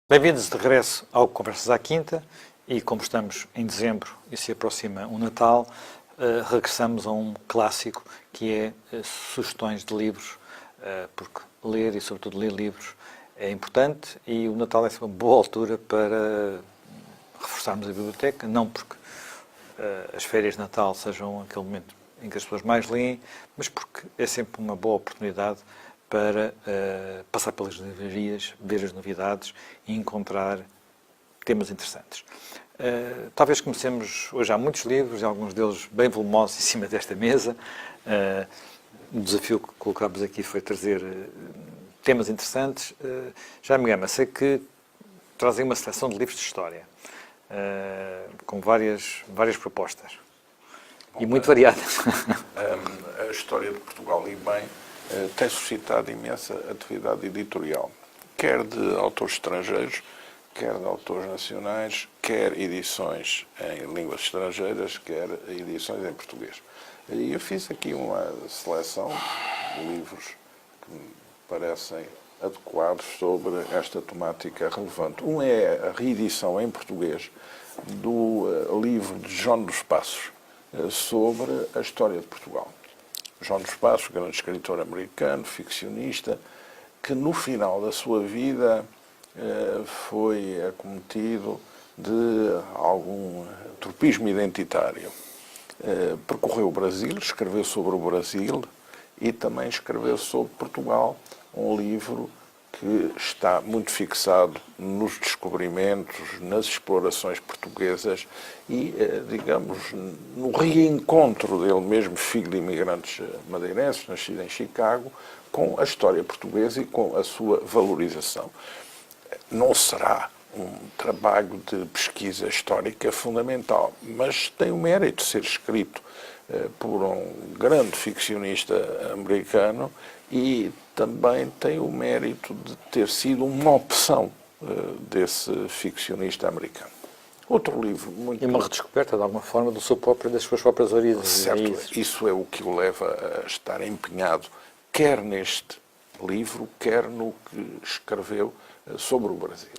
Bem-vindos de regresso ao Conversas à Quinta e como estamos em dezembro e se aproxima o Natal, regressamos a um clássico que é sugestões de livros, porque ler e sobretudo ler livros é importante e o Natal é uma boa altura para reforçarmos a biblioteca, não porque as férias de Natal sejam aquele momento em que as pessoas mais leem, mas porque é sempre uma boa oportunidade para passar pelas livrarias, ver as novidades e encontrar temas interessantes. Talvez comecemos, hoje há muitos livros, e alguns deles bem volumosos em cima desta mesa. O desafio que colocámos aqui foi trazer temas interessantes. Já me engano, sei que trazem uma seleção de livros de história, com várias propostas. E muito variadas. A história de Portugal, e bem, tem suscitado imensa atividade editorial, quer de autores estrangeiros, quer de autores nacionais, quer edições em línguas estrangeiras, quer edições em português. E eu fiz aqui uma seleção de livros que me parecem adequados sobre esta temática relevante. Um é a reedição em português do livro de João dos Passos sobre a história de Portugal. João dos Passos, grande escritor americano, ficcionista, que no final da sua vida foi acometido de algum tropismo identitário. Percorreu o Brasil, escreveu sobre o Brasil e também escreveu sobre Portugal, um livro que está muito fixado nos descobrimentos, nas explorações portuguesas e, digamos, no reencontro dele mesmo, filho de imigrantes madeirenses, nascido em Chicago, com a história portuguesa e com a sua valorização. Não será um trabalho de pesquisa histórica fundamental, mas tem o mérito de ser escrito por um grande ficcionista americano e também tem o mérito de ter sido uma opção desse ficcionista americano. Outro livro muito... E uma redescoberta, de alguma forma, das suas próprias origens. Certo, isso é o que o leva a estar empenhado, quer neste livro, quer no que escreveu sobre o Brasil.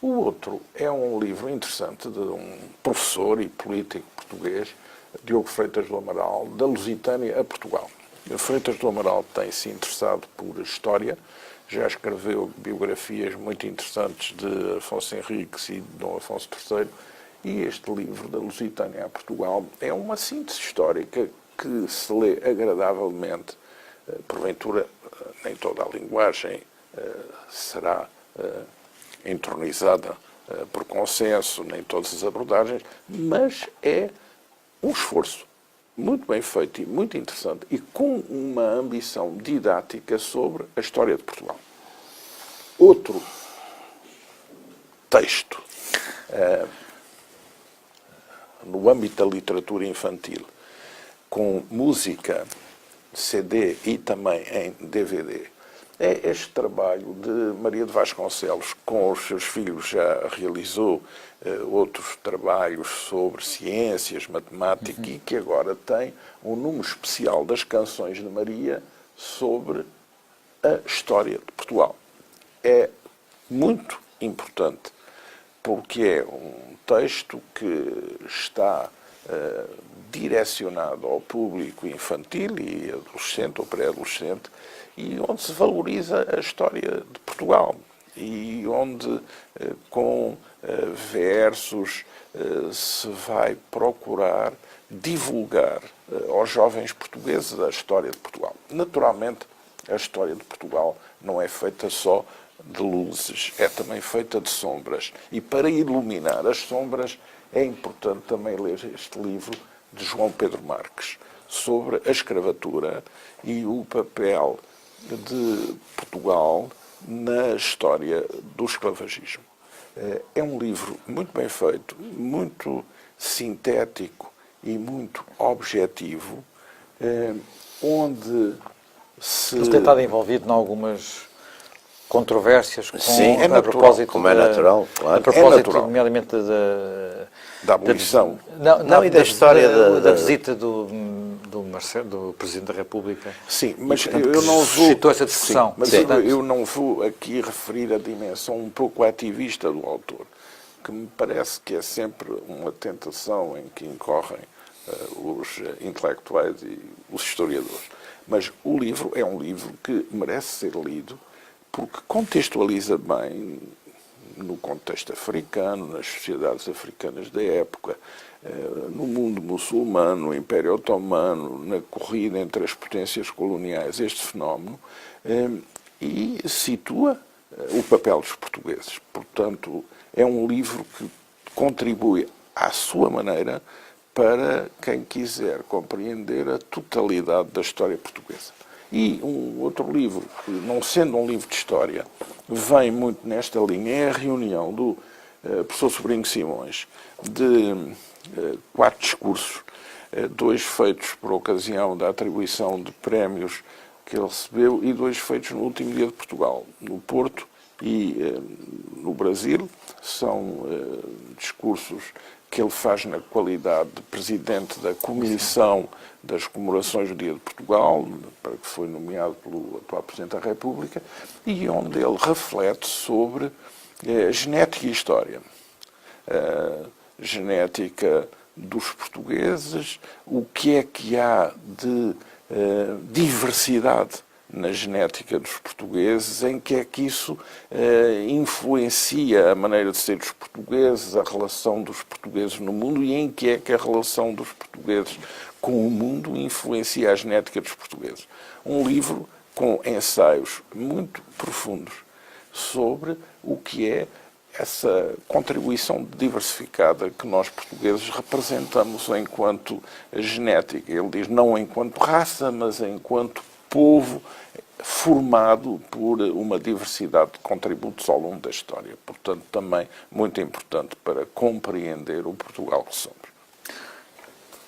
O outro é um livro interessante de um professor e político português, Diogo Freitas do Amaral, da Lusitânia a Portugal. Freitas do Amaral tem-se interessado por história, já escreveu biografias muito interessantes de Afonso Henriques e de Dom Afonso III, e este livro, da Lusitânia a Portugal, é uma síntese histórica que se lê agradavelmente. Porventura, nem toda a linguagem será entronizada por consenso, nem todas as abordagens, mas é um esforço muito bem feito e muito interessante e com uma ambição didática sobre a história de Portugal. Outro texto no âmbito da literatura infantil, com música, CD e também em DVD, é este trabalho de Maria de Vasconcelos, com os seus filhos já realizou outros trabalhos sobre ciências, matemática e que agora tem um número especial das canções de Maria sobre a história de Portugal. É muito importante porque é um texto que está direcionado ao público infantil e adolescente ou pré-adolescente e onde se valoriza a história de Portugal e onde com versos se vai procurar divulgar aos jovens portugueses a história de Portugal. Naturalmente, a história de Portugal não é feita só de luzes, é também feita de sombras. E para iluminar as sombras é importante também ler este livro de João Pedro Marques sobre a escravatura e o papel de Portugal na história do esclavagismo. É um livro muito bem feito, muito sintético e muito objetivo, onde se... Ele tem estado envolvido em algumas controvérsias com, Sim, é a natural, propósito como é natural, claro. a propósito, É natural. nomeadamente, Da abolição. Não, e da história da visita do Presidente da República. Sim, mas e, portanto, eu que não vou. suscitou essa discussão. Sim, mas Sim. eu não vou aqui referir a dimensão um pouco ativista do autor, que me parece que é sempre uma tentação em que incorrem os intelectuais e os historiadores. Mas o livro é um livro que merece ser lido porque contextualiza bem no contexto africano, nas sociedades africanas da época, no mundo muçulmano, no Império Otomano, na corrida entre as potências coloniais, este fenómeno, e situa o papel dos portugueses. Portanto, é um livro que contribui à sua maneira para quem quiser compreender a totalidade da história portuguesa. E um outro livro, que não sendo um livro de história, vem muito nesta linha, é a reunião do professor Sobrinho Simões, de 4 discursos, 2 feitos por ocasião da atribuição de prémios que ele recebeu e 2 feitos no último dia de Portugal, no Porto e no Brasil. São discursos que ele faz na qualidade de presidente da Comissão das Comemorações do Dia de Portugal, para que foi nomeado pelo atual Presidente da República, e onde ele reflete sobre genética e história. Genética dos portugueses, o que é que há de diversidade na genética dos portugueses, em que é que isso influencia a maneira de ser dos portugueses, a relação dos portugueses no mundo, e em que é que a relação dos portugueses com o mundo influencia a genética dos portugueses. Um livro com ensaios muito profundos sobre o que é essa contribuição diversificada que nós portugueses representamos enquanto genética. Ele diz não enquanto raça, mas enquanto povo formado por uma diversidade de contributos ao longo da história. Portanto, também muito importante para compreender o Portugal que somos.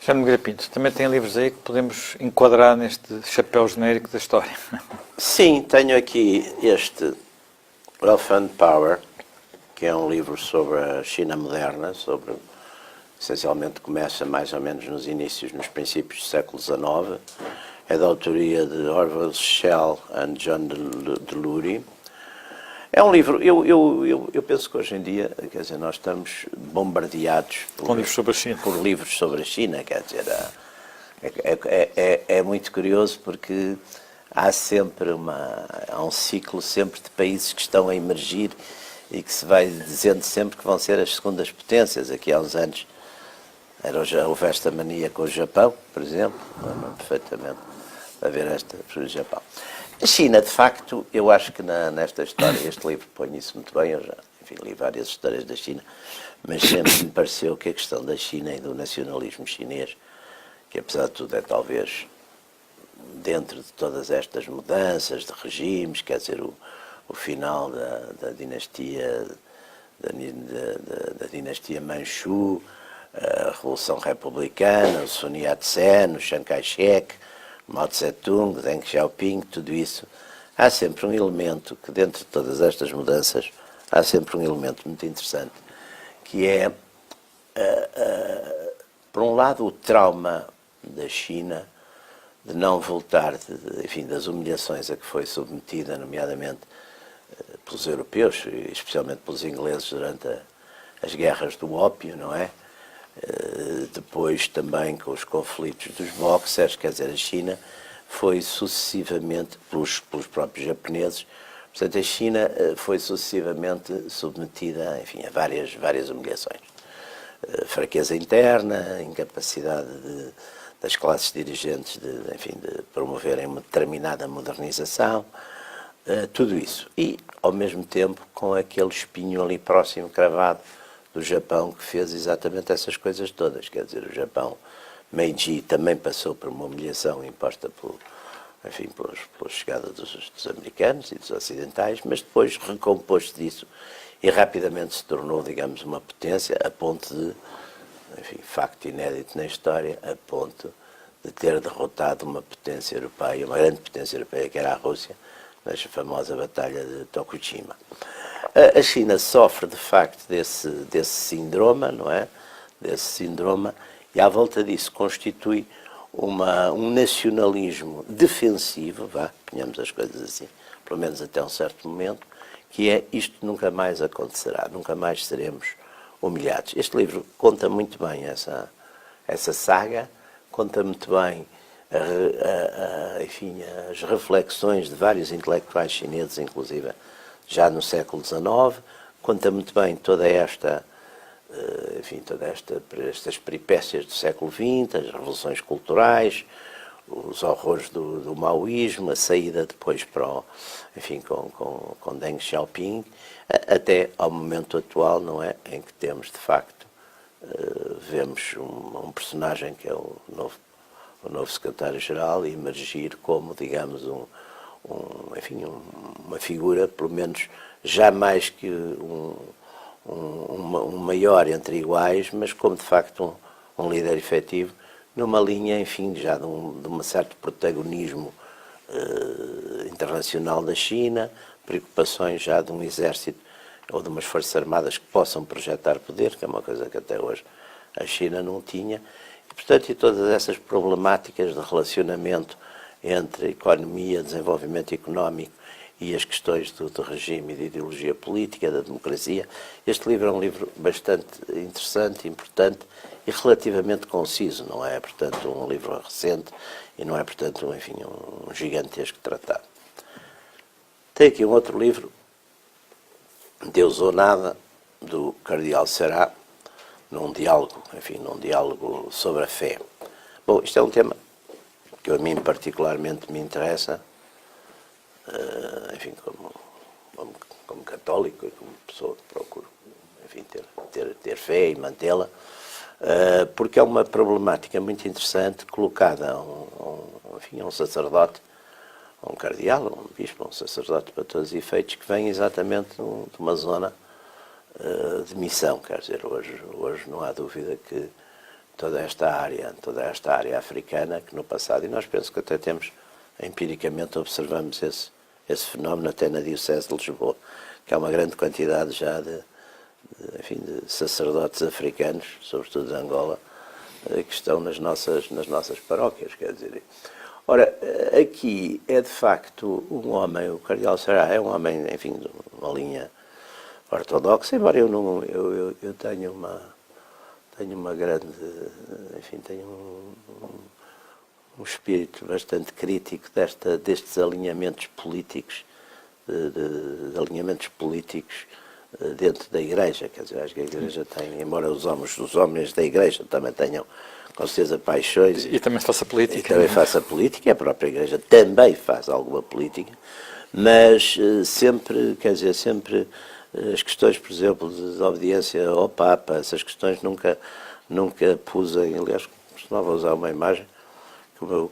Jaime Nogueira Pinto, também tem livros aí que podemos enquadrar neste chapéu genérico da história. Sim, tenho aqui este Wealth and Power, que é um livro sobre a China moderna, sobre, essencialmente começa mais ou menos nos princípios do século XIX, é da autoria de Orville Schell e John Delury. É um livro, eu penso que hoje em dia, quer dizer, nós estamos bombardeados Com livros sobre a China. por livros sobre a China, quer dizer, é muito curioso porque há sempre há um ciclo sempre de países que estão a emergir e que se vai dizendo sempre que vão ser as segundas potências. Aqui há uns anos houve esta mania com o Japão, por exemplo, lembro-me perfeitamente a ver esta sobre o Japão. A China, de facto, eu acho que nesta história, este livro põe isso muito bem, eu já, enfim, li várias histórias da China, mas sempre me pareceu que a questão da China e do nacionalismo chinês, que apesar de tudo é talvez, dentro de todas estas mudanças de regimes, quer dizer, o final da dinastia da dinastia Manchu, a Revolução Republicana, o Sun Yat-sen, o Chiang Kai-shek, Mao Tse-tung, Deng Xiaoping, tudo isso, há sempre um elemento que, dentro de todas estas mudanças, há sempre um elemento muito interessante, que é, por um lado, o trauma da China de não voltar, enfim, das humilhações a que foi submetida, nomeadamente pelos europeus, e especialmente pelos ingleses durante as guerras do ópio, não é? Depois também com os conflitos dos boxers, quer dizer, a China foi sucessivamente, pelos próprios japoneses, portanto a China foi sucessivamente submetida, enfim, a várias humilhações. Fraqueza interna, incapacidade das classes dirigentes de promoverem uma determinada modernização, tudo isso. E, ao mesmo tempo, com aquele espinho ali próximo, cravado, do Japão, que fez exatamente essas coisas todas. Quer dizer, o Japão, Meiji, também passou por uma humilhação imposta pela chegada dos americanos e dos ocidentais, mas depois recompôs-se disso e rapidamente se tornou, digamos, uma potência, a ponto de, enfim, facto inédito na história, a ponto de ter derrotado uma potência europeia, uma grande potência europeia, que era a Rússia, nesta famosa batalha de Tokushima. A China sofre, de facto, desse síndrome, não é? Desse síndrome, e à volta disso constitui um nacionalismo defensivo, ponhamos as coisas assim, pelo menos até um certo momento, que é isto nunca mais acontecerá, nunca mais seremos humilhados. Este livro conta muito bem essa saga, conta muito bem enfim, as reflexões de vários intelectuais chineses, inclusive já no século XIX, conta muito bem toda esta, enfim, estas peripécias do século XX, as revoluções culturais, os horrores do maoísmo, a saída depois enfim, com Deng Xiaoping, até ao momento atual, não é, em que temos de facto, vemos um personagem que é o novo secretário-geral emergir como, digamos, enfim, uma figura, pelo menos, já mais que um maior entre iguais, mas como, de facto, um líder efetivo, numa linha, enfim, já de um certo protagonismo internacional da China, preocupações já de um exército ou de umas forças armadas que possam projetar poder, que é uma coisa que até hoje a China não tinha. Portanto, e todas essas problemáticas de relacionamento entre economia, desenvolvimento económico e as questões do regime e de ideologia política, da democracia. Este livro é um livro bastante interessante, importante e relativamente conciso, não é, portanto, um livro recente e não é, portanto, enfim, um gigantesco tratado. Tem aqui um outro livro, Deus ou Nada, do Cardeal Sará, num diálogo sobre a fé. Bom, isto é um tema que a mim particularmente me interessa, enfim, como católico e como pessoa que procuro, enfim, ter fé e mantê-la, porque é uma problemática muito interessante colocada a um sacerdote, a um cardeal, a um bispo, a um sacerdote para todos os efeitos, que vem exatamente de uma zona de missão. Quer dizer, hoje não há dúvida que toda esta área africana, que no passado, e nós penso que até temos, empiricamente observamos esse fenómeno até na Diocese de Lisboa, que há uma grande quantidade já de sacerdotes africanos, sobretudo de Angola, que estão nas nossas paróquias, quer dizer. Ora, aqui é de facto um homem, o Cardeal Sará é um homem, enfim, de uma linha ortodoxa, embora eu tenho uma grande, enfim, tenho um espírito bastante crítico destes alinhamentos políticos, de alinhamentos políticos dentro da Igreja. Quer dizer, acho que a Igreja tem, embora os homens da Igreja também tenham com certeza paixões e também faça política. E também faça política, a própria Igreja também faz alguma política, mas sempre, quer dizer, sempre as questões, por exemplo, de obediência ao Papa, essas questões nunca pus em, aliás, costumava usar uma imagem que o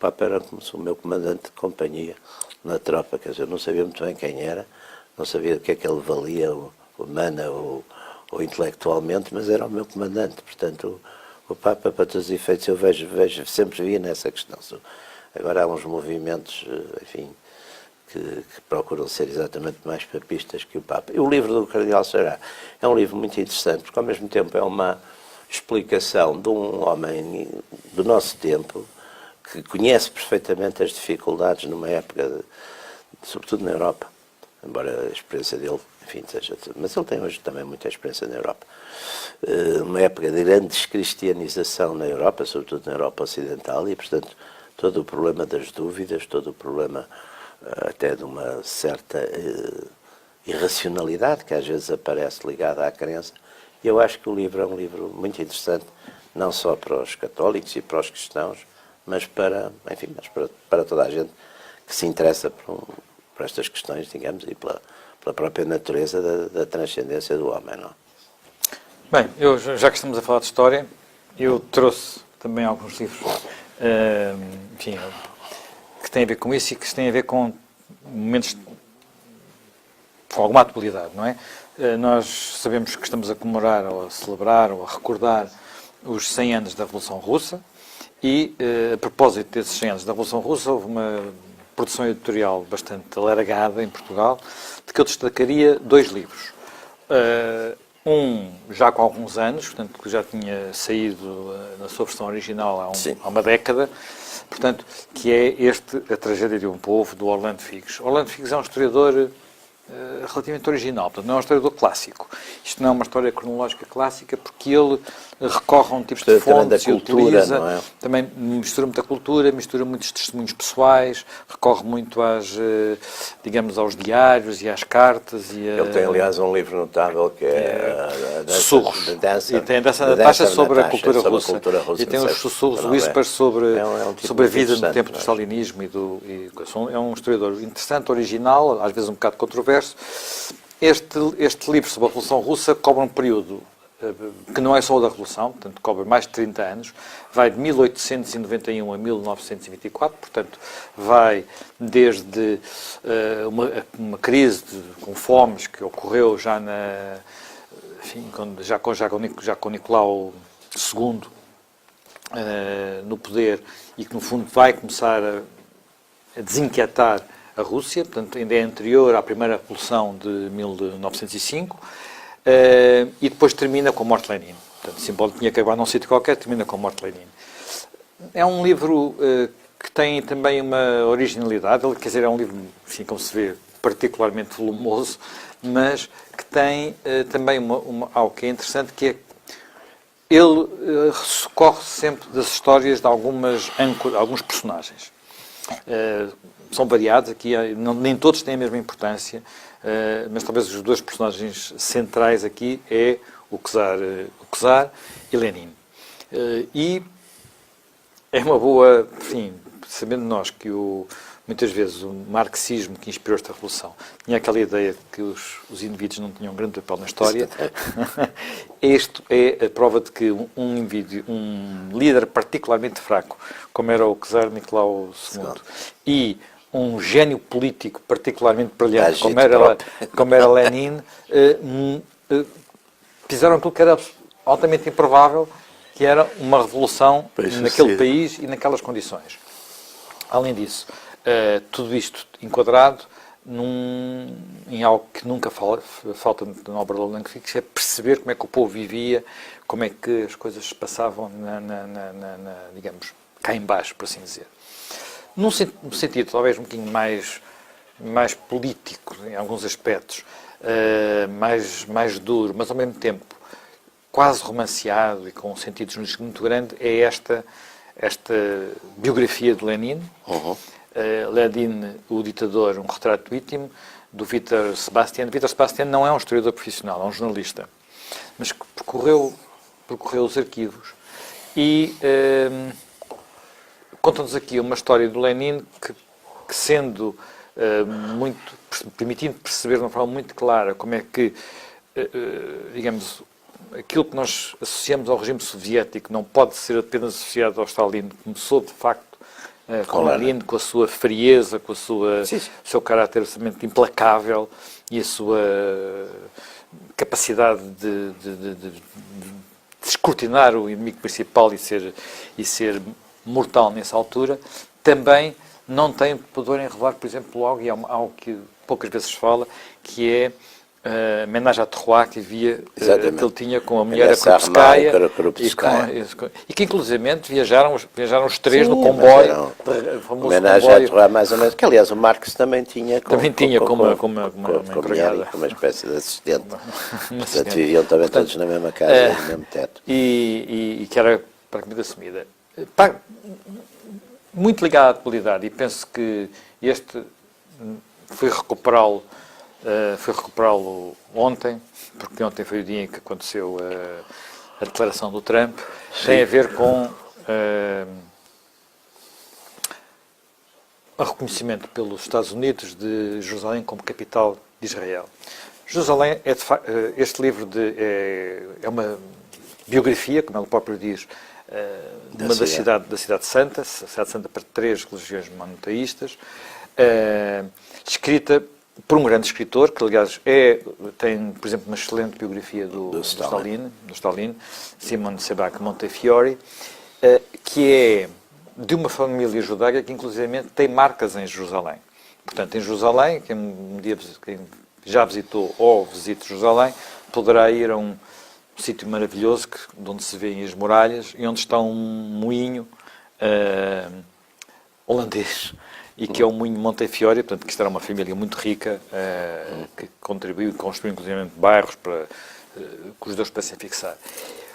Papa era como se o meu comandante de companhia na tropa, quer dizer, eu não sabia muito bem quem era, não sabia o que é que ele valia, humana ou intelectualmente, mas era o meu comandante, portanto, o Papa, para todos os efeitos, eu sempre via nessa questão. Agora há uns movimentos, enfim, que procuram ser exatamente mais papistas que o Papa. E o livro do Cardeal Sará é um livro muito interessante, porque ao mesmo tempo é uma explicação de um homem do nosso tempo, que conhece perfeitamente as dificuldades numa época, sobretudo na Europa, embora a experiência dele, enfim, seja... Mas ele tem hoje também muita experiência na Europa. Uma época de grande descristianização na Europa, sobretudo na Europa Ocidental, e, portanto, todo o problema das dúvidas, todo o problema até de uma certa irracionalidade que às vezes aparece ligada à crença. E eu acho que o livro é um livro muito interessante, não só para os católicos e para os cristãos, mas para toda a gente que se interessa por estas questões, digamos, e pela própria natureza da transcendência do homem, não? Bem, já que estamos a falar de história, eu trouxe também alguns livros, enfim, que têm a ver com isso e que têm a ver com momentos com alguma atualidade, não é? Nós sabemos que estamos a comemorar, ou a celebrar, ou a recordar os 100 anos da Revolução Russa e, a propósito desses 100 anos da Revolução Russa, houve produção editorial bastante alargada em Portugal, de que eu destacaria 2 livros. Um já com alguns anos, portanto, que já tinha saído na sua versão original há uma década, portanto, que é A Tragédia de um Povo, do Orlando Figues. Orlando Figues é um historiador relativamente original, portanto, não é um historiador clássico. Isto não é uma história cronológica clássica, porque ele recorre a um tipo de fontes e utiliza, não é? também mistura muita cultura, mistura muitos testemunhos pessoais, recorre muito digamos, aos diários e às cartas. Ele tem, aliás, um livro notável que é Sussurros. E tem a Dança da Natasha sobre a cultura sobre russa. A cultura russa. E tem os Sussurros, Whispers sobre, tipo sobre a vida no tempo do mas... stalinismo. É um historiador interessante, original, às vezes um bocado controverso. Este livro sobre a Revolução Russa cobre um período que não é só o da Revolução, portanto, cobre mais de 30 anos, vai de 1891 a 1924, portanto, vai desde uma crise com fomes que ocorreu já com Nicolau II no poder e que, no fundo, vai começar a desinquietar a Rússia, portanto, ainda é anterior à primeira Revolução de 1905, e depois termina com a morte de Lenin. Portanto, o simbólico tinha que acabar num sítio qualquer, termina com a morte de Lenin. É um livro que tem também uma originalidade, quer dizer, é um livro, enfim, como se vê, particularmente volumoso, mas que tem também algo que é interessante, que é ele recorre sempre das histórias de alguns personagens. São variados aqui, nem todos têm a mesma importância, mas talvez os 2 personagens centrais aqui é o Czar e Lenin. E é uma boa, enfim, sabendo nós que muitas vezes o marxismo que inspirou esta revolução tinha aquela ideia de que os indivíduos não tinham grande papel na história. Isto é a prova de que um líder particularmente fraco, como era o Czar Nicolau II, e um gênio político particularmente brilhante, como era Lenin, fizeram aquilo que era altamente improvável, que era uma revolução naquele país e naquelas condições. Além disso, tudo isto enquadrado em algo que nunca falta na obra do Orlando Figues, é perceber como é que o povo vivia, como é que as coisas se passavam, digamos, cá em baixo, por assim dizer. Num sentido talvez um bocadinho mais político, em alguns aspectos, mais duro, mas ao mesmo tempo quase romanceado e com um sentido jornalístico muito grande, é esta biografia de Lenin. Lenin, o ditador, um retrato íntimo, do Vítor Sebastian. Vítor Sebastian não é um historiador profissional, é um jornalista, mas que percorreu os arquivos e conta-nos aqui uma história do Lenin que sendo permitindo perceber de uma forma muito clara como é que, digamos, aquilo que nós associamos ao regime soviético não pode ser apenas associado ao Stalin, começou de facto com Lenin, com a sua frieza, com o seu caráter absolutamente implacável e a sua capacidade de escrutinar o inimigo principal e ser mortal nessa altura, também não tem pudor em revelar, por exemplo, logo, e é algo que poucas vezes se fala, que é a homenagem à Trois que ele tinha com a mulher Krupskaya e que inclusivamente viajaram os 3 no comboio, famoso homenagem à Trois, mais ou menos, que aliás o Marx também tinha como uma espécie de assistente. Portanto, viviam também todos na mesma casa, no mesmo teto. E que era praticamente assumida. Muito ligado à atualidade, e penso que este foi recuperá-lo ontem, porque ontem foi o dia em que aconteceu a declaração do Trump. Tem a ver com o reconhecimento pelos Estados Unidos de Jerusalém como capital de Israel. Jerusalém, este livro é uma biografia, como ele próprio diz, da cidade santa para 3 religiões monoteístas, escrita por um grande escritor, que aliás tem, por exemplo, uma excelente biografia do Stalin, Simon Sebag Montefiore, que é de uma família judaica que, inclusivamente, tem marcas em Jerusalém. Portanto, em Jerusalém, quem já visitou ou visite Jerusalém, poderá ir a um sítio maravilhoso de onde se vêem as muralhas e onde está um moinho holandês, e que é o moinho Montefiore, portanto, que isto era uma família muito rica, que contribuiu e construiu, inclusive, bairros para que os judeus pudessem fixar.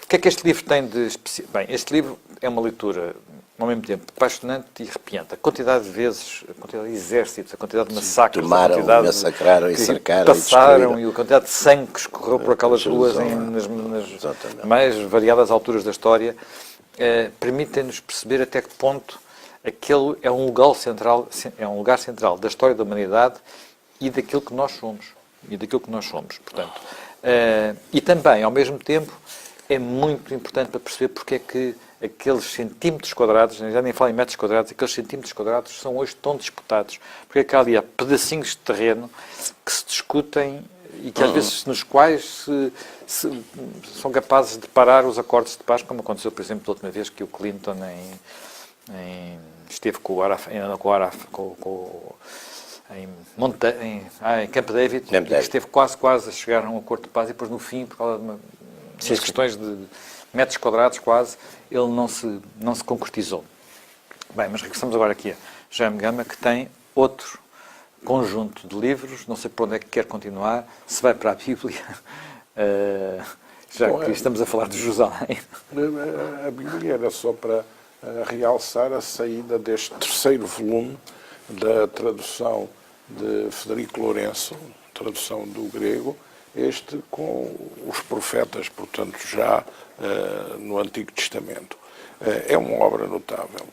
O que é que este livro tem de especial? Bem, este livro é uma leitura, ao mesmo tempo, apaixonante e arrepiante. A quantidade de vezes, a quantidade de exércitos, a quantidade de massacres, tomaram, a quantidade massacraram e que cercaram passaram e e a quantidade de sangue que escorreu por aquelas ruas nas mais variadas alturas da história, permitem-nos perceber até que ponto aquele é um lugar central da história da humanidade e daquilo que nós somos. Portanto, e também, ao mesmo tempo, é muito importante para perceber porque é que aqueles centímetros quadrados, já nem falo em metros quadrados, aqueles centímetros quadrados são hoje tão disputados. Porque é que ali há pedacinhos de terreno que se discutem e que às vezes nos quais são capazes de parar os acordos de paz, como aconteceu, por exemplo, da última vez que o Clinton esteve com o Arafat, em Camp David, que esteve quase a chegar a um acordo de paz e depois no fim, por causa de umas questões de metros quadrados quase, ele não se concretizou. Bem, mas regressamos agora aqui a Jaime Gama, que tem outro conjunto de livros, não sei por onde é que quer continuar, se vai para a Bíblia, já que estamos a falar de Jerusalém. A Bíblia era só para realçar a saída deste terceiro volume da tradução de Federico Lourenço, tradução do grego, este com os profetas, portanto, já no Antigo Testamento. É uma obra notável.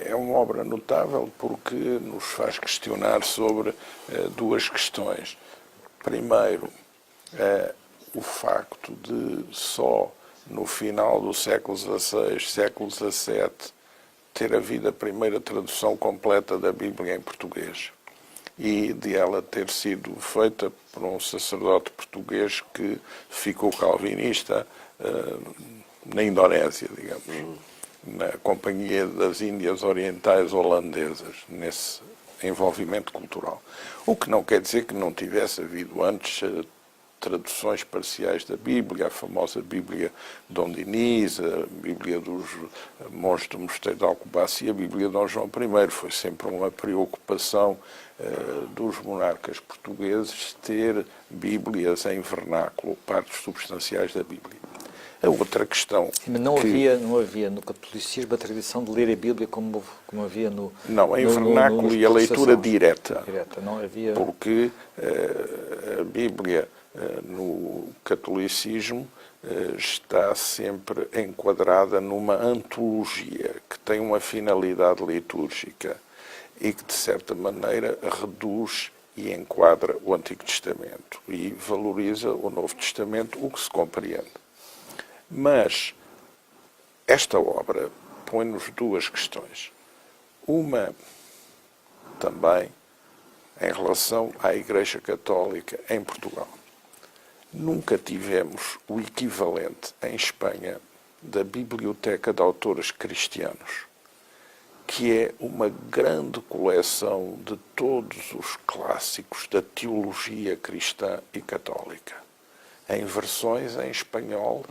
É uma obra notável porque nos faz questionar sobre duas questões. Primeiro, o facto de só no final do século XVI, século XVII, ter havido a primeira tradução completa da Bíblia em português e de ela ter sido feita por um sacerdote português que ficou calvinista na Indonésia, digamos, na Companhia das Índias Orientais Holandesas, nesse envolvimento cultural. O que não quer dizer que não tivesse havido antes traduções parciais da Bíblia, a famosa Bíblia de Dom Dinis, a Bíblia dos monges do Mosteiro de Alcobaça e a Bíblia de Dom João I. Foi sempre uma preocupação dos monarcas portugueses ter Bíblias em vernáculo, partes substanciais da Bíblia. A outra questão... Mas não havia no catolicismo a tradição de ler a Bíblia como havia no... Não, em vernáculo e a leitura direta. Não havia... Porque a Bíblia no catolicismo está sempre enquadrada numa antologia que tem uma finalidade litúrgica e que, de certa maneira, reduz e enquadra o Antigo Testamento e valoriza o Novo Testamento, o que se compreende. Mas esta obra põe-nos duas questões. Uma, também, em relação à Igreja Católica em Portugal. Nunca tivemos o equivalente em Espanha da Biblioteca de Autores Cristianos, que é uma grande coleção de todos os clássicos da teologia cristã e católica, em versões em espanhol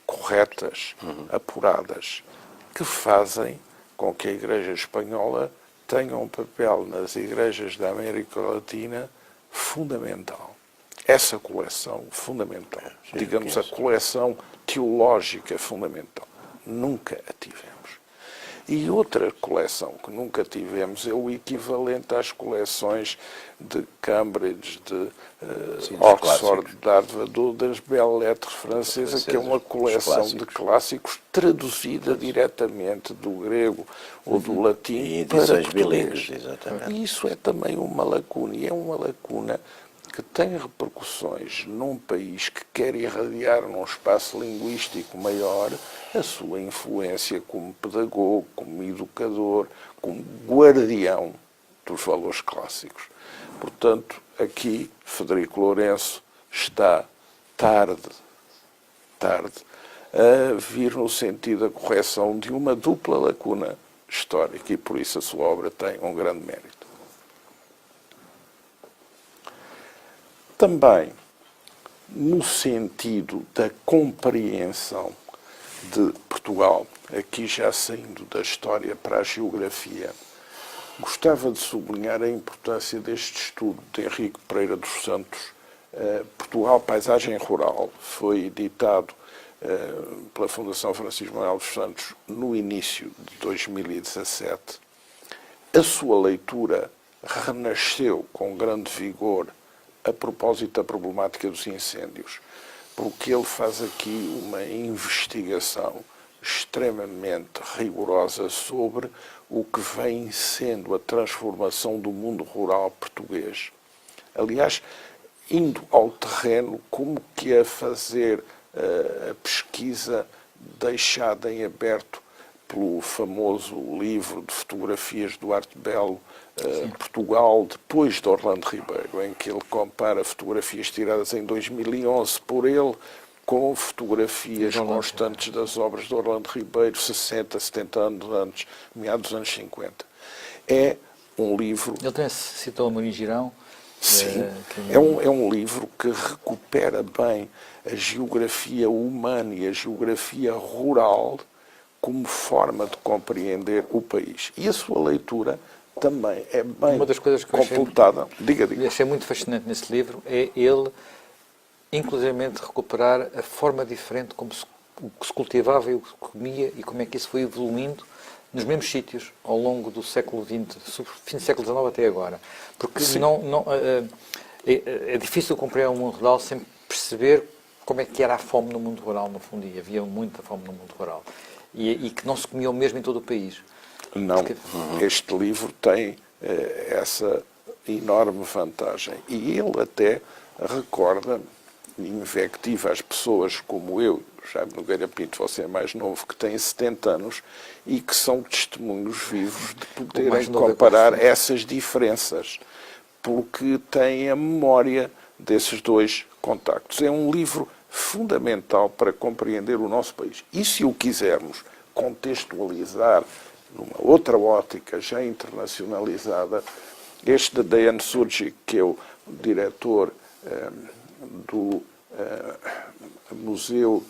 corretas, apuradas, que fazem com que a Igreja Espanhola tenha um papel nas igrejas da América Latina fundamental. Essa coleção fundamental, digamos a coleção teológica fundamental, nunca a tivemos. E outra coleção que nunca tivemos é o equivalente às coleções de Cambridge, de Oxford, de Harvard, das Belles Lettres francesas, que é uma coleção de clássicos traduzida diretamente do grego ou do latim para português. E isso é também uma lacuna, e é uma lacuna que tem repercussões num país que quer irradiar num espaço linguístico maior a sua influência como pedagogo, como educador, como guardião dos valores clássicos. Portanto, aqui Federico Lourenço está tarde a vir no sentido da correção de uma dupla lacuna histórica, e por isso a sua obra tem um grande mérito. Também, no sentido da compreensão de Portugal, aqui já saindo da história para a geografia, gostava de sublinhar a importância deste estudo de Henrique Pereira dos Santos, Portugal, Paisagem Rural. Foi editado pela Fundação Francisco Manuel dos Santos no início de 2017. A sua leitura renasceu com grande vigor a propósito da problemática dos incêndios, porque ele faz aqui uma investigação extremamente rigorosa sobre o que vem sendo a transformação do mundo rural português. Aliás, indo ao terreno, como que a fazer a pesquisa deixada em aberto pelo famoso livro de fotografias do Duarte Belo, Portugal, depois de Orlando Ribeiro, em que ele compara fotografias tiradas em 2011 por ele com fotografias constantes das obras de Orlando Ribeiro, 60, 70 anos antes, meados dos anos 50. É um livro... Ele também citou a Maria Girão. Sim, é um livro que recupera bem a geografia humana e a geografia rural como forma de compreender o país. E a sua leitura também é bem Uma das coisas que completada. Eu achei muito fascinante nesse livro é ele, inclusivamente, recuperar a forma diferente como o que se cultivava e o que se comia e como é que isso foi evoluindo nos mesmos sítios ao longo do século XX, fim do século XIX até agora. Porque é difícil compreender o mundo rural sem perceber como é que era a fome no mundo rural, no fundo, e havia muita fome no mundo rural. E que não se comia o mesmo em todo o país. Não, este livro tem essa enorme vantagem. E ele até recorda, invectiva às pessoas como eu, Jaime Nogueira Pinto, você é mais novo, que tem 70 anos, e que são testemunhos vivos de poderem comparar essas diferenças, porque têm a memória desses dois contactos. É um livro fundamental para compreender o nosso país. E se o quisermos contextualizar numa outra ótica já internacionalizada, este de Dejan Surgic, que é o diretor do Museu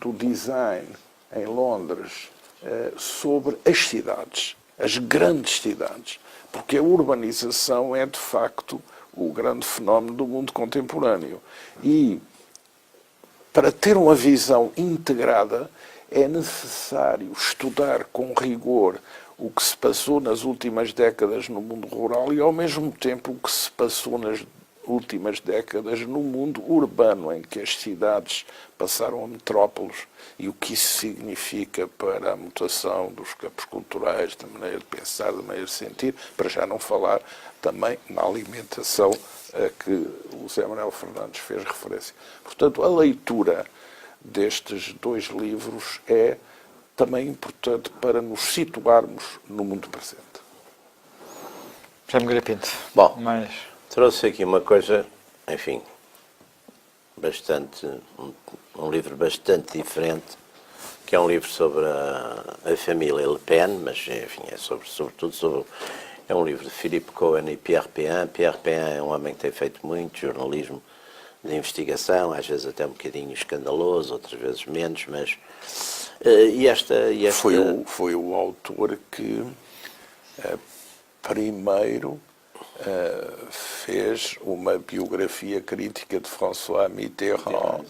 do Design em Londres, sobre as cidades, as grandes cidades, porque a urbanização é de facto o grande fenómeno do mundo contemporâneo. E para ter uma visão integrada é necessário estudar com rigor o que se passou nas últimas décadas no mundo rural e, ao mesmo tempo, o que se passou nas últimas décadas no mundo urbano, em que as cidades passaram a metrópoles, e o que isso significa para a mutação dos campos culturais, da maneira de pensar, da maneira de sentir, para já não falar também na alimentação a que o José Manuel Fernandes fez referência. Portanto, a leitura destes dois livros é também importante para nos situarmos no mundo presente. Já me grapinto. Bom, Mas... trouxe aqui uma coisa, enfim, bastante, um livro bastante diferente, que é um livro sobre a família Le Pen, mas, enfim, é sobretudo sobre... É um livro de Philippe Cohen e Pierre Péan. Pierre Péan é um homem que tem feito muito jornalismo de investigação, às vezes até um bocadinho escandaloso, outras vezes menos, mas... Foi o autor que primeiro fez uma biografia crítica de François Mitterrand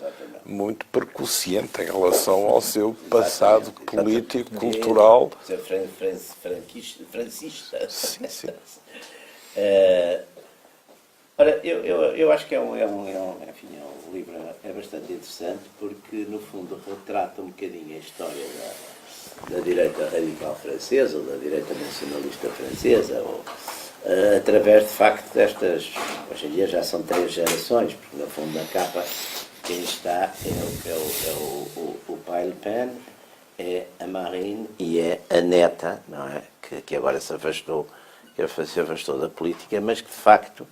muito percussiente em relação ao seu passado político, cultural. Francista. Sim, sim. Ora, eu acho que é um livro bastante interessante, porque no fundo retrata um bocadinho a história da direita radical francesa, ou da direita nacionalista francesa, ou, através de facto destas, hoje em dia já são 3 gerações, porque no fundo na capa quem está é o pai Le Pen, é a Marine e é a neta, não é? Que agora se afastou da política, mas que de facto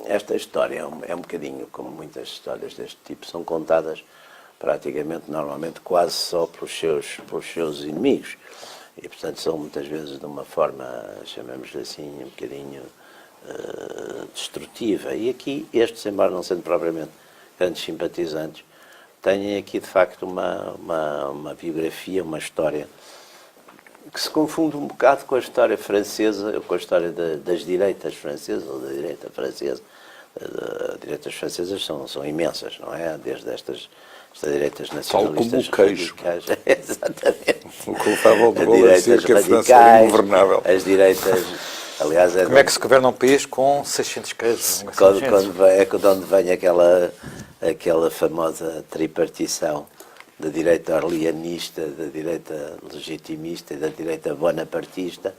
esta história é um bocadinho como muitas histórias deste tipo são contadas praticamente, normalmente, quase só pelos seus inimigos. E, portanto, são muitas vezes de uma forma, chamemos-lhe assim, um bocadinho destrutiva. E aqui, estes, embora não sendo propriamente grandes simpatizantes, têm aqui, de facto, uma biografia, uma história que se confunde um bocado com a história francesa, com a história das direitas francesas, ou da direita francesa. As direitas francesas são imensas, não é? Desde estas direitas nacionalistas radicais. Exatamente. O culpável de As Gaulle dizia direitas que a França era radicais, ingovernável. as direitas... Aliás, Como é que se governa um país com 600 queijos? quando vem aquela famosa tripartição da direita orleanista, da direita legitimista e da direita bonapartista,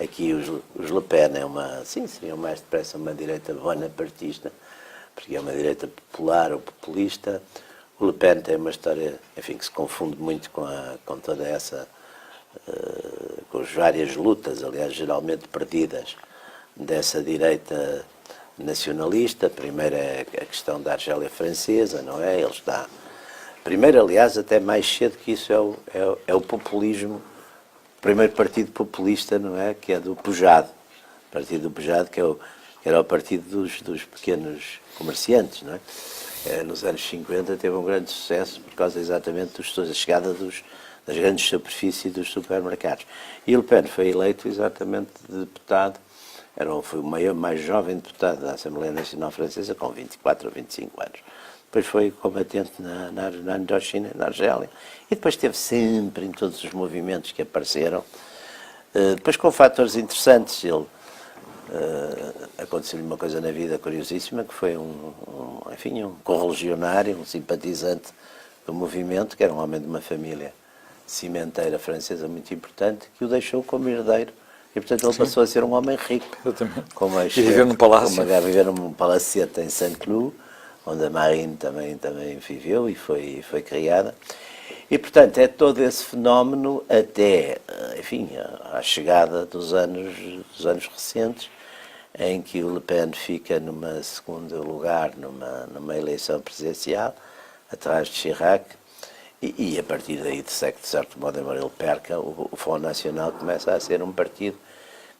aqui os Le Pen seriam mais depressa uma direita bonapartista, porque é uma direita popular ou populista. O Le Pen tem uma história, enfim, que se confunde muito com toda essa, com as várias lutas, aliás, geralmente perdidas, dessa direita nacionalista. Primeiro é a questão da Argélia francesa, não é? Ele está... Primeiro, aliás, até mais cedo que isso é o populismo, o primeiro partido populista, não é? Que é do Pujade. O partido do Pujade, que era o partido dos pequenos comerciantes, não é? Nos anos 50 teve um grande sucesso por causa exatamente da chegada das grandes superfícies dos supermercados. E Le Pen foi eleito exatamente de deputado, foi o mais jovem deputado da Assembleia Nacional Francesa, com 24 ou 25 anos. Depois foi combatente na Indochina, na Argélia. E depois esteve sempre em todos os movimentos que apareceram. Depois com fatores interessantes. Aconteceu-lhe uma coisa na vida curiosíssima, que foi um correligionário, um simpatizante do movimento, que era um homem de uma família cimenteira francesa muito importante, que o deixou como herdeiro. E, portanto, ele passou a ser um homem rico. E viver num palácio. Viver num palacete em Saint-Cloud, onde a Marine também viveu e foi criada. E, portanto, é todo esse fenómeno até, enfim, à chegada dos anos recentes, em que o Le Pen fica numa segundo lugar numa eleição presidencial, atrás de Chirac, e a partir daí, de certo modo, embora ele perca, o Front National começa a ser um partido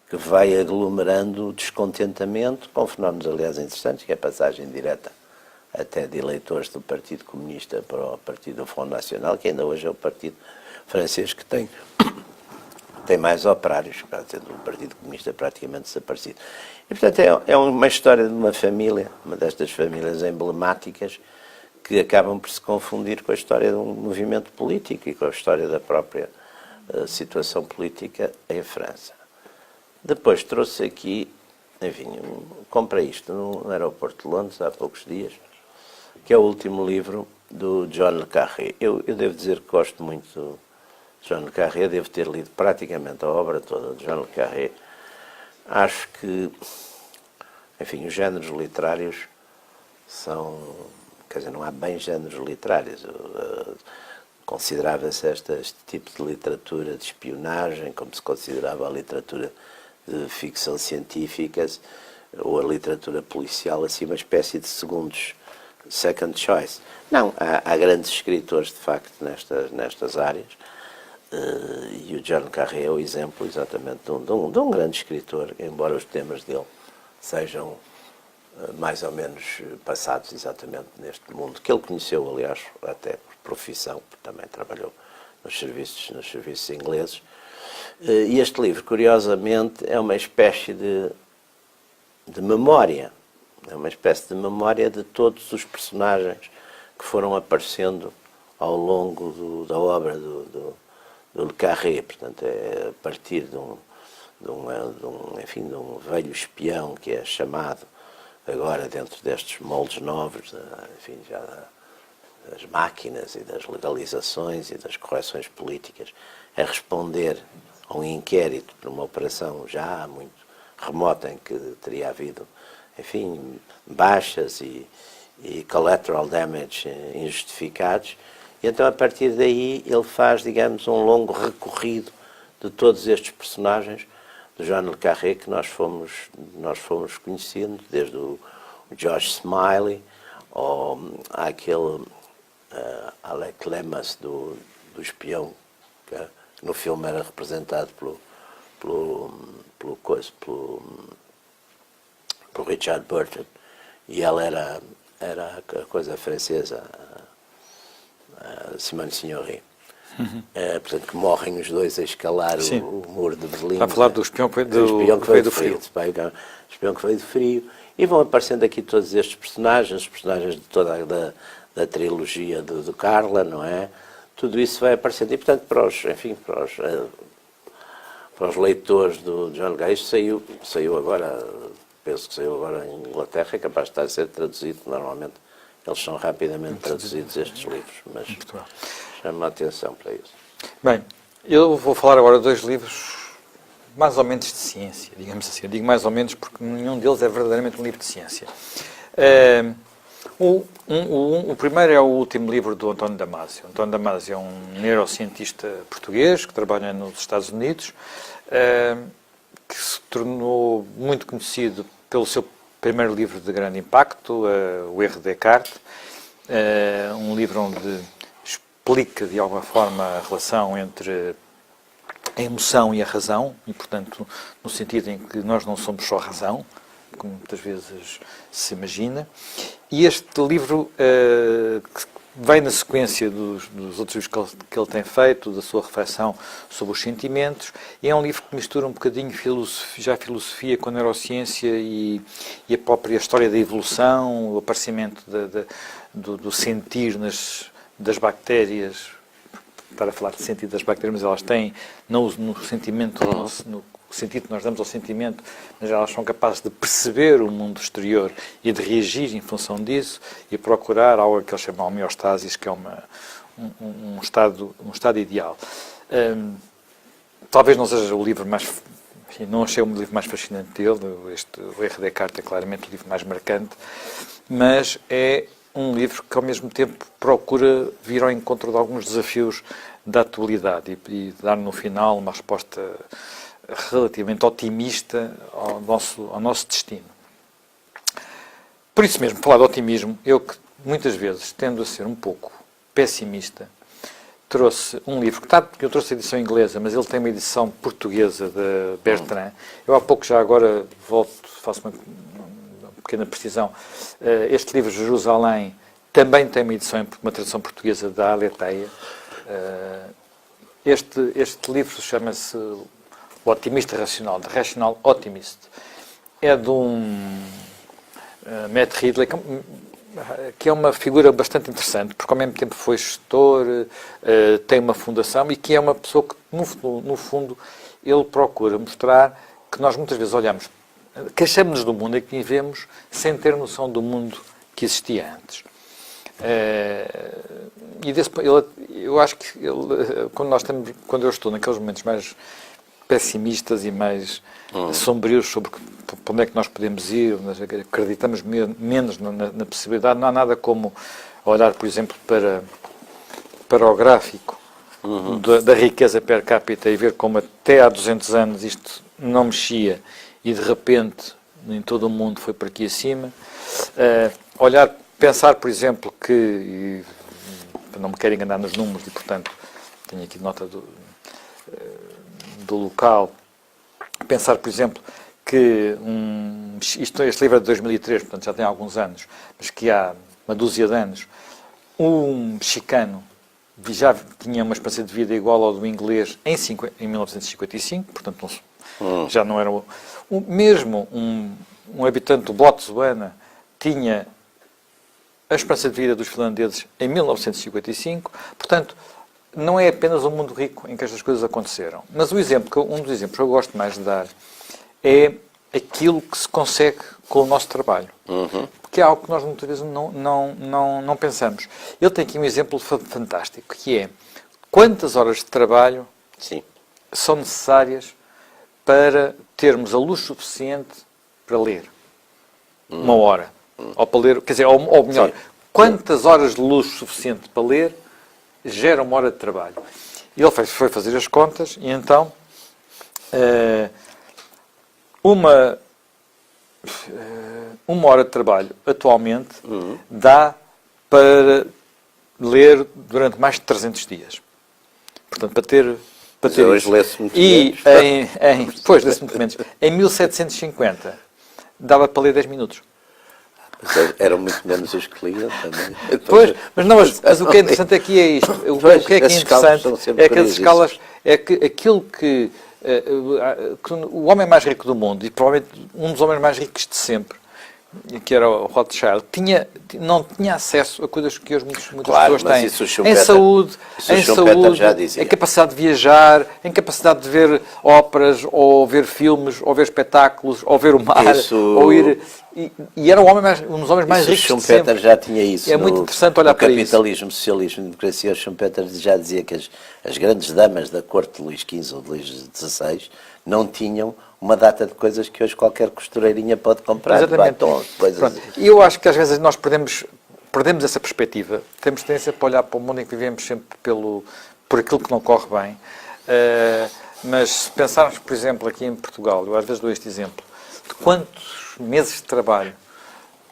que vai aglomerando descontentamento, com fenómenos, aliás, interessantes, que é a passagem direta até de eleitores do Partido Comunista para o Partido do Front National, que ainda hoje é o partido francês que tem mais operários, sendo o Partido Comunista praticamente desaparecido. E, portanto, é uma história de uma família, uma destas famílias emblemáticas, que acabam por se confundir com a história de um movimento político e com a história da própria situação política em França. Depois trouxe aqui, enfim, comprei isto no aeroporto de Londres há poucos dias, que é o último livro do John le Carré. Eu devo dizer que gosto muito do John le Carré, devo ter lido praticamente a obra toda de John le Carré. Acho que, enfim, os géneros literários são... Quer dizer, não há bem géneros literários. Considerava-se este tipo de literatura de espionagem, como se considerava a literatura de ficção científica ou a literatura policial, assim, uma espécie de second choice. Não, há grandes escritores, de facto, nestas áreas, e o John le Carré é o exemplo, exatamente, de um grande escritor, embora os temas dele sejam mais ou menos passados exatamente neste mundo, que ele conheceu, aliás, até por profissão, porque também trabalhou nos serviços ingleses. E este livro, curiosamente, é uma espécie de memória, de todos os personagens que foram aparecendo ao longo da obra do Le Carré. Portanto, é a partir de um velho espião que é chamado agora, dentro destes moldes novos, enfim, já das máquinas e das legalizações e das correções políticas, a responder a um inquérito por uma operação já muito remota em que teria havido, enfim, baixas e collateral damage injustificados. E então, a partir daí, ele faz, digamos, um longo recorrido de todos estes personagens do John le Carré que nós fomos conhecendo, desde o George Smiley, ou aquele Alec Lemas, do espião, que no filme era representado pelo Richard Burton, e ela era a coisa francesa, a Simone Signoret. Portanto, que morrem os dois a escalar o muro de Berlim. Está a falar do espião que veio do frio. O espião que veio do frio. E vão aparecendo aqui todos estes personagens, os personagens de toda da trilogia do Carla, não é? Tudo isso vai aparecendo. E, portanto, para os leitores do John Gay, saiu agora, penso que saiu agora em Inglaterra, é capaz de estar a ser traduzido. Normalmente eles são rapidamente traduzidos, estes livros, mas chama a atenção para isso. Bem, eu vou falar agora de 2 livros mais ou menos de ciência, digamos assim. Eu digo mais ou menos porque nenhum deles é verdadeiramente um livro de ciência. O primeiro é o último livro do António Damasio. António Damasio é um neurocientista português que trabalha nos Estados Unidos, que se tornou muito conhecido pelo seu primeiro livro de grande impacto, O Erro de Descartes, um livro onde explica de alguma forma a relação entre a emoção e a razão, e portanto no sentido em que nós não somos só razão, como muitas vezes se imagina. E este livro vem na sequência dos outros livros que ele tem feito, da sua reflexão sobre os sentimentos, e é um livro que mistura um bocadinho filosofia com neurociência e a própria história da evolução, o aparecimento do sentir das bactérias. Para falar de sentido das bactérias, mas elas têm, não no sentimento, no sentido que nós damos ao sentimento, mas elas são capazes de perceber o mundo exterior e de reagir em função disso e procurar algo que eles chamam de homeostasis, que é um estado ideal. Talvez não seja o livro mais... Enfim, não achei o livro mais fascinante dele, O Erro de Descartes é claramente o livro mais marcante, mas é um livro que, ao mesmo tempo, procura vir ao encontro de alguns desafios da atualidade e dar, no final, uma resposta relativamente otimista ao nosso destino. Por isso mesmo, falar de otimismo, eu que muitas vezes tendo a ser um pouco pessimista, trouxe um livro que eu trouxe a edição inglesa, mas ele tem uma edição portuguesa de Bertrand. Eu há pouco já agora faço uma pequena precisão. Este livro, Jerusalém, também tem uma tradução portuguesa da Aletheia. Este livro chama-se O Otimista Racional, The Rational Optimist. É de um Matt Ridley, que é uma figura bastante interessante, porque ao mesmo tempo foi gestor, tem uma fundação e que é uma pessoa que, no fundo, ele procura mostrar que nós muitas vezes olhamos, queixamos-nos do mundo em que vivemos sem ter noção do mundo que existia antes. Eu acho que quando eu estou naqueles momentos mais pessimistas e mais sombrios sobre para onde é que nós podemos ir, acreditamos menos na possibilidade, não há nada como olhar, por exemplo, para o gráfico da riqueza per capita e ver como até há 200 anos isto não mexia e de repente em todo o mundo foi para aqui acima. Pensar, por exemplo, que, não me quero enganar nos números e, portanto, tenho aqui nota do local, pensar, por exemplo, que este livro é de 2003, portanto já tem alguns anos, mas que há uma dúzia de anos, um mexicano já tinha uma esperança de vida igual ao do inglês em 1955, portanto já não era... Mesmo um habitante do Botsuana tinha a esperança de vida dos finlandeses em 1955, portanto, não é apenas um mundo rico em que estas coisas aconteceram. Mas um dos exemplos que eu gosto mais de dar é aquilo que se consegue com o nosso trabalho. Porque é algo que nós muitas vezes não pensamos. Ele tem aqui um exemplo fantástico, que é quantas horas de trabalho são necessárias para termos a luz suficiente para ler. 1 hora. Ou para ler, quer dizer, ou melhor, quantas horas de luz suficiente para ler gera 1 hora de trabalho. E ele foi fazer as contas e então uma hora de trabalho atualmente dá para ler durante mais de 300 dias. Portanto, para ter hoje isso. lê-se muito E menos. pois, lê-se muito menos. Em 1750, dava para ler 10 minutos. Eram muito menos os que liam também. Pois, mas o que é interessante aqui é isto. O que é Essas escalas interessante são sempre é que as curiosíssimas. escalas, é que aquilo que o homem mais rico do mundo, e provavelmente um dos homens mais ricos de sempre, que era o Rothschild, não tinha acesso a coisas que hoje muitas Claro, pessoas mas têm. isso o Em Schumpeter- saúde, isso o Schumpeter já dizia. em capacidade de viajar, em capacidade de ver óperas, ou ver filmes, ou ver espetáculos, ou ver o mar, Isso- ou ir... E era um dos homens mais Isso, ricos o de Schumpeter sempre. já tinha isso. É muito interessante olhar para isso. No Capitalismo, Socialismo e Democracia, o Schumpeter já dizia que as grandes damas da corte de Luís XV ou de Luís XVI não tinham uma data de coisas que hoje qualquer costureirinha pode comprar. Exatamente. Batons, coisas. Pronto. E eu acho que às vezes nós perdemos essa perspectiva. Temos tendência para olhar para o mundo em que vivemos sempre por aquilo que não corre bem. Mas se pensarmos, por exemplo, aqui em Portugal, eu às vezes dou este exemplo, de quantos meses de trabalho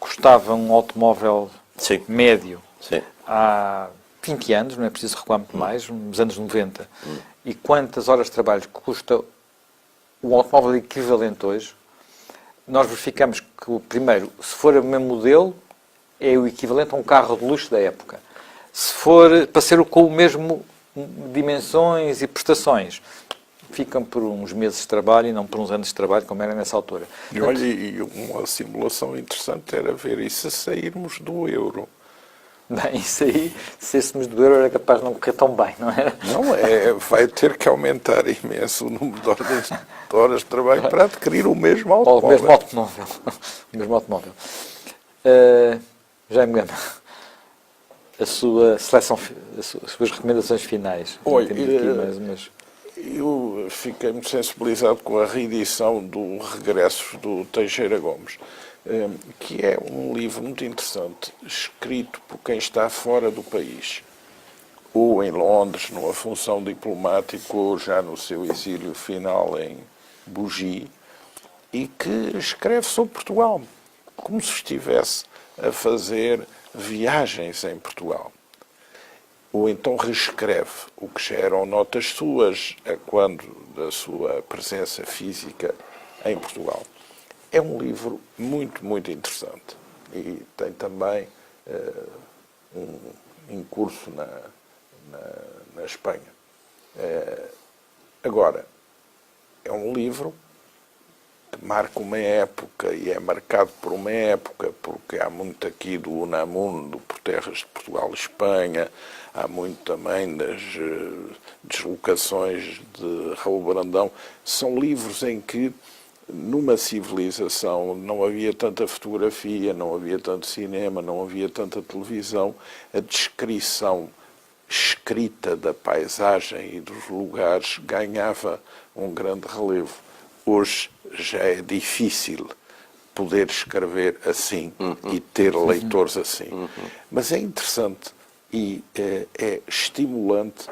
custava um automóvel Sim. médio Sim. há 20 anos, não é preciso recuar muito mais, nos anos 90, e quantas horas de trabalho custa o automóvel equivalente hoje, nós verificamos que, primeiro, se for o mesmo modelo, é o equivalente a um carro de luxo da época. Se for para ser com o mesmo dimensões e prestações, ficam por uns meses de trabalho e não por uns anos de trabalho, como era nessa altura. E olha, e uma simulação interessante era ver e se sairmos do euro. Bem, isso aí, se saíssemos do euro, era capaz de não correr tão bem, não era? Não, vai ter que aumentar imenso o número de horas de trabalho para adquirir o mesmo Ou o automóvel. mesmo automóvel. O mesmo automóvel. Jaime Gama, a sua seleção, as suas recomendações finais. Olha, Temos aqui mais umas... Eu fiquei muito sensibilizado com a reedição do Regressos do Teixeira Gomes, que é um livro muito interessante, escrito por quem está fora do país, ou em Londres, numa função diplomática, ou já no seu exílio final em Bugi, e que escreve sobre Portugal, como se estivesse a fazer viagens em Portugal. Ou então reescreve o que já eram notas suas a quando da sua presença física em Portugal. É um livro muito, muito interessante e tem também um curso na Espanha. Agora, é um livro que marca uma época e é marcado por uma época, porque há muito aqui do Unamuno, por terras de Portugal e Espanha, há muito também das deslocações de Raul Brandão. São livros em que, numa civilização, não havia tanta fotografia, não havia tanto cinema, não havia tanta televisão, a descrição escrita da paisagem e dos lugares ganhava um grande relevo. Hoje já é difícil poder escrever assim e ter leitores assim. Mas é interessante e é estimulante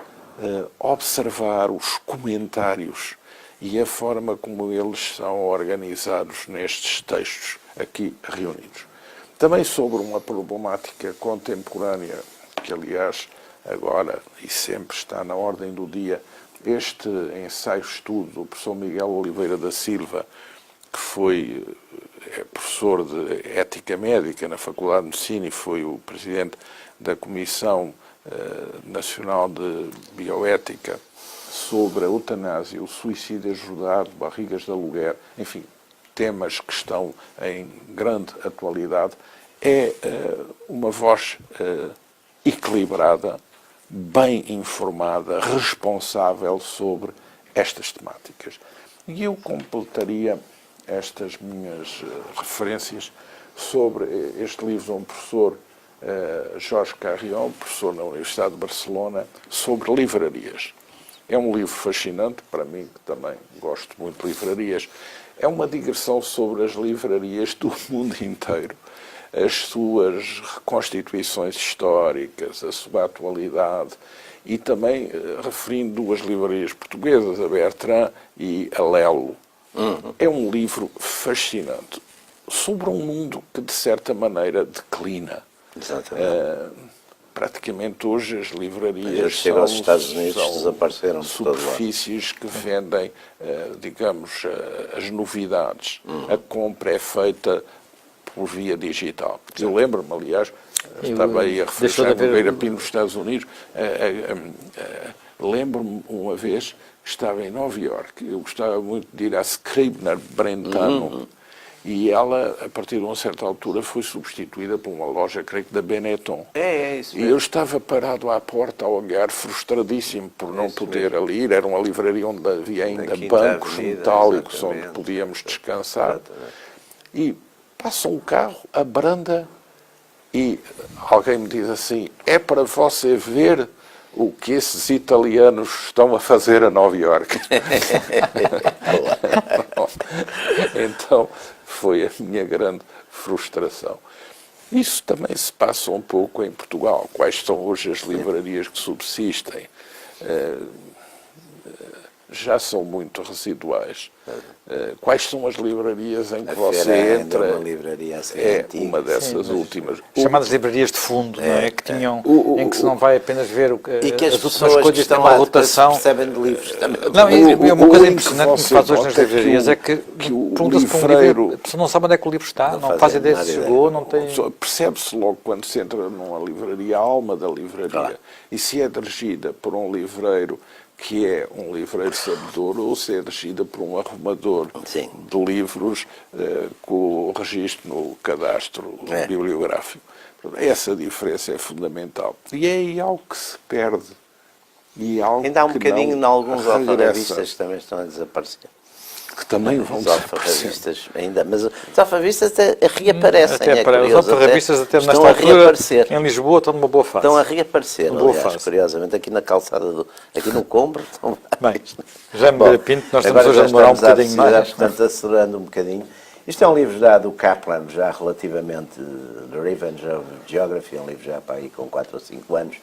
observar os comentários e a forma como eles são organizados nestes textos aqui reunidos. Também sobre uma problemática contemporânea, que aliás agora e sempre está na ordem do dia, este ensaio-estudo do professor Miguel Oliveira da Silva, que é professor de Ética Médica na Faculdade de Medicina e foi o presidente da Comissão Nacional de Bioética, sobre a eutanásia, o suicídio ajudado, barrigas de aluguer, enfim, temas que estão em grande atualidade, é uma voz equilibrada, bem informada, responsável sobre estas temáticas. E eu completaria estas minhas referências sobre este livro de um professor, Jorge Carrion, professor na Universidade de Barcelona, sobre livrarias. É um livro fascinante, para mim, que também gosto muito de livrarias. É uma digressão sobre as livrarias do mundo inteiro, as suas reconstituições históricas, a sua atualidade, e também referindo duas livrarias portuguesas, a Bertrand e a Lelo. É um livro fascinante sobre um mundo que, de certa maneira, declina. Exatamente. praticamente hoje as livrarias Já chega aos Estados Unidos, desapareceram de todo lado. superfícies que vendem, digamos, as novidades. A compra é feita por via digital. Eu lembro-me, aliás, estava aí a refrescar no Beira Pino, nos Estados Unidos, lembro-me uma vez que estava em Nova Iorque, eu gostava muito de ir à Scribner Brentano, e ela, a partir de uma certa altura, foi substituída por uma loja, creio que da Benetton. É isso E mesmo. eu estava parado à porta a olhar, frustradíssimo por não poder ali ir. Era uma livraria onde havia ainda Quinta bancos Avenida, metálicos exatamente. onde podíamos descansar. Exatamente. E passa um carro, abranda, e alguém me diz assim, é para você ver o que esses italianos estão a fazer a Nova Iorque. Então, foi a minha grande frustração. Isso também se passa um pouco em Portugal. Quais são hoje as livrarias que subsistem? Já são muito residuais. Quais são as livrarias em que você Feira entra? é uma livraria assim É antiga. uma dessas últimas. Chamadas livrarias de fundo, não é? Que tinham, em que se não vai apenas ver E que as as últimas pessoas que coisas, tem estão uma lá rotação. percebem de livros também. Não, e uma O coisa link impressionante que se você faz hoje nas nota que livrarias o- é que que o pergunta-se para um livreiro- livro, a pessoa não sabe onde é que o livro está, não fazem faz ideia nada se ideia. chegou, não tem... Percebe-se logo quando se entra numa livraria, a alma da livraria. Claro. E se é dirigida por um livreiro que é um livreiro sabedor ou se é dirigida por um arrumador Sim. de livros com o registro no cadastro bibliográfico. Essa diferença é fundamental. E é aí algo que se perde. E algo Ainda há um que bocadinho em alguns regressa, alfarrabistas que também estão a desaparecer. que também vão Os desaparecer. alfarrabistas ainda, mas os alfarrabistas até reaparecem. Até é para os curioso, alfarrabistas até nesta estão a altura, reaparecer. em Lisboa, estão numa boa fase. Estão a reaparecer, Uma boa aliás, fase. curiosamente, aqui na calçada aqui no Combro. Estão Bem, já me Bom, Pinto, nós estamos agora hoje a já demorar um estamos bocadinho precisar, mais. portanto, acelerando um bocadinho. Isto é um livro já do Kaplan, já relativamente, The Revenge of Geography, é um livro já para aí com 4 ou 5 anos.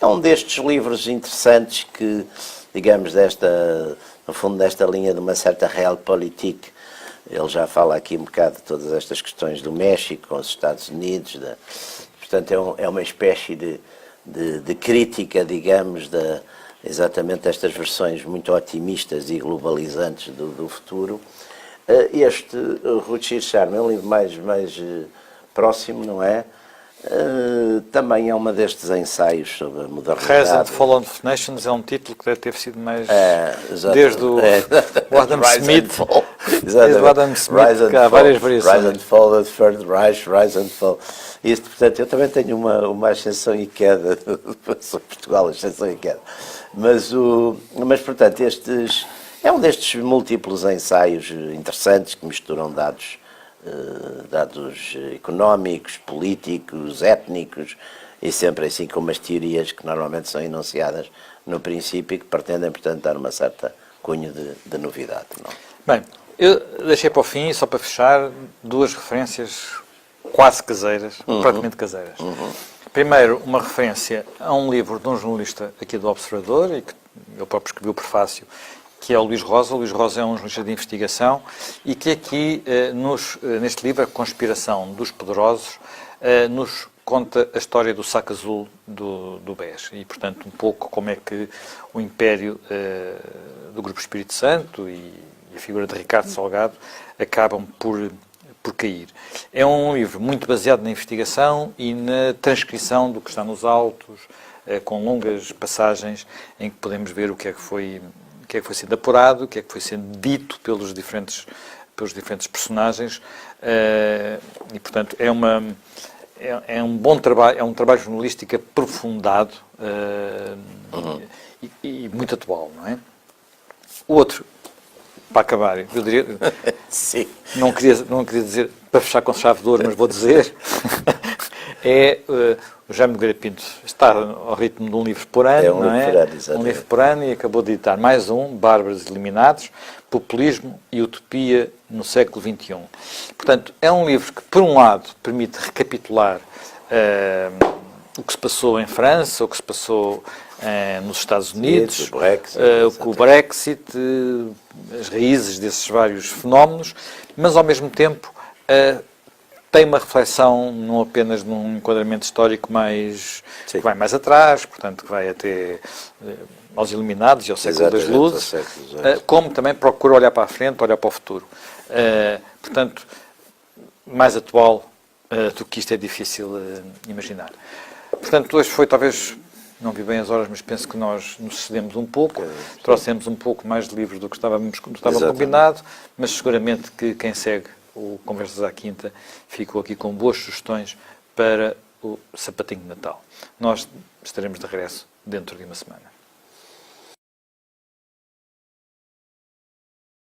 É um destes livros interessantes que, digamos, no fundo, desta linha de uma certa realpolitik. Ele já fala aqui um bocado de todas estas questões do México com os Estados Unidos. Portanto, é uma espécie de crítica, digamos, exatamente destas versões muito otimistas e globalizantes do futuro. Este Ruchir Sharma é um livro mais próximo, não é? Também é uma destes ensaios sobre a modernidade. Rise and Fall of Nations é um título que deve ter sido mais Exato. desde o Adam Rise Smith, and Fall. desde o Adam Smith, Rise and que há Fall. várias variações. Rise and Fall, the Third Reich, Rise and Fall. Isto, portanto, eu também tenho uma ascensão e queda sobre Portugal, ascensão e queda. Mas, portanto, é um destes múltiplos ensaios interessantes que misturam dados económicos, políticos, étnicos, e sempre assim com umas teorias que normalmente são enunciadas no princípio e que pretendem, portanto, dar uma certa cunho de novidade. Não? Bem, eu deixei para o fim, só para fechar, duas referências quase caseiras, praticamente caseiras. Primeiro, uma referência a um livro de um jornalista aqui do Observador, e que eu próprio escrevi o prefácio, que é o Luís Rosa. O Luís Rosa é um jornalista de investigação e que aqui, neste livro, A Conspiração dos Poderosos, nos conta a história do saco azul do BES e, portanto, um pouco como é que o império do Grupo Espírito Santo e a figura de Ricardo Salgado acabam por cair. É um livro muito baseado na investigação e na transcrição do que está nos autos, com longas passagens em que podemos ver o que é que foi sendo apurado, o que é que foi sendo dito pelos diferentes personagens, e, portanto, é um bom trabalho, é um trabalho jornalístico aprofundado e muito atual, não é? O outro, para acabar, eu diria, Sim. não queria dizer para fechar com chave de ouro, mas vou dizer, é o Jaime Nogueira Pinto está ao ritmo de um livro por ano, não é? Um livro por ano, e acabou de editar mais um, Bárbaros Eliminados, Populismo e Utopia no século XXI. Portanto, é um livro que, por um lado, permite recapitular o que se passou em França, o que se passou nos Estados Unidos, o Brexit, as raízes desses vários fenómenos, mas, ao mesmo tempo, tem uma reflexão não apenas num enquadramento histórico mais, Sim. que vai mais atrás, portanto que vai até aos Iluminados e ao século das Exatamente, Luzes, ao século XVIII. como também procura olhar para a frente, olhar para o futuro. Portanto, mais atual do que isto é difícil imaginar. Portanto, hoje foi talvez, não vi bem as horas, mas penso que nós nos cedemos um pouco, trouxemos um pouco mais de livros do que estava combinado, mas seguramente que quem segue o Conversas à Quinta ficou aqui com boas sugestões para o sapatinho de Natal. Nós estaremos de regresso dentro de uma semana.